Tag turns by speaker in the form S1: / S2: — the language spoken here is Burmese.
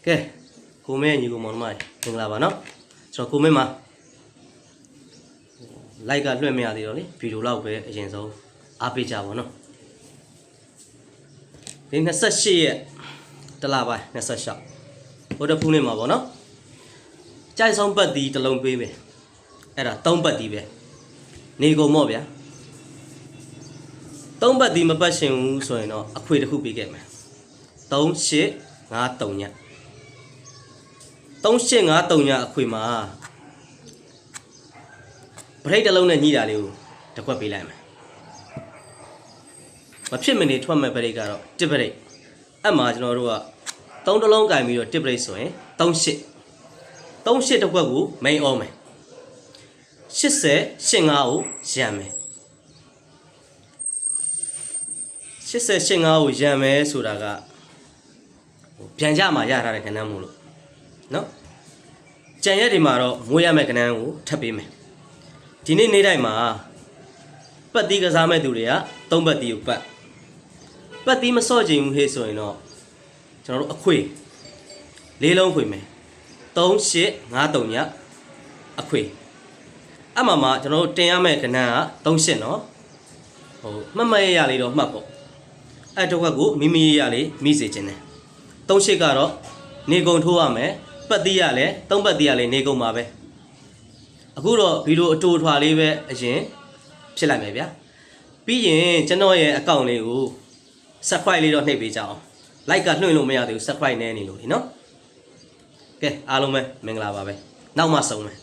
S1: ကဲကိုမဲညီကိုမောင်နှမမင်္ဂလာပါနော်ကျွန်တော်ကိုမဲမှာလိုက်ကလွှင့်မရသေးတော့လေဗီဒီယိုလောက်ပဲအရင်ဆုံးအားပေးကြပါနော်ဒီ28ရက်တလပိုင်း26ဟိုတဖူးနေမှာပေါ့နော်ကြိုက်ဆုံးပတ်တီးတစ်လုံးပေးမယ်အဲ့ဒါ3ပတ်တီးပဲနေကုန်မော့ဗျာ3ပတ်တီးမပတ်ရှင်ဘူးဆိုရင်တော့အခွေတစ်ခုပေးခဲ့မယ်3853ည3853ညအခွေမှာပရိတ်တစ်လုံးနဲ့ညှိတာလေးကိုတစ်ခွက်ပေးလိုက်မယ်မဖြစ်မနေထွက်မဲ့ပရိတ်ကတော့တစ်ပရိတ်အဲ့မှာကျွန်တော်တို့က3တစ်လုံးကင်ပြီးတော့တစ်ပရိတ်ဆိုရင်38တစ်ခွက်ကိုမိန်အောင်မယ်80 85ကိုရံမယ်80 85ကိုရံမယ်ဆိုတာကပြန်ကြမှာရထားတဲ့ခဏန်းမို့လို့နော်ကြံရက်ဒီမှာတော့ငွေရမယ့်ခဏန်းကိုထပ်ပေးမယ်ဒီနေ့နေ့တိုင်းမှာပတ်တီးကစားမဲ့သူတွေက3ပတ်တီးကိုပတ်တီးမစော့ချင်ဘူးဟေ့ဆိုရင်တော့ကျွန်တော်တို့အခွေ၄လုံးခွေမယ်3853ညအခွေအမှမှာကျွန်တော်တို့တင်ရမယ့်ခဏန်းက38နော်ဟိုမှတ်ရလေးတော့မှတ်ပေါ့အဲ့တော့ကကိုမိမိရလေးမိစေခြင်းတယ်38ကတော့နေကုန်ထိုးရမယ်ပတ်တီးရလဲ3ပတ်တီးရလဲနေကုန်ပါပဲအခုတော့ဗီဒီယိုအတူထွာလေးပဲအရင်ဖြစ်လိုက်မယ်ဗျာပြီးရင်ကျွန်တော်ရဲ့အကောင့်လေးကို subscribe လေးတော့နှိပ်ပေးကြအောင် like ကလွှင့်လို့မရသေးဘူး subscribe နဲ့နေလို့လေနော်ကဲအားလုံးပဲမင်္ဂလာပါပဲနောက်မှဆုံမယ်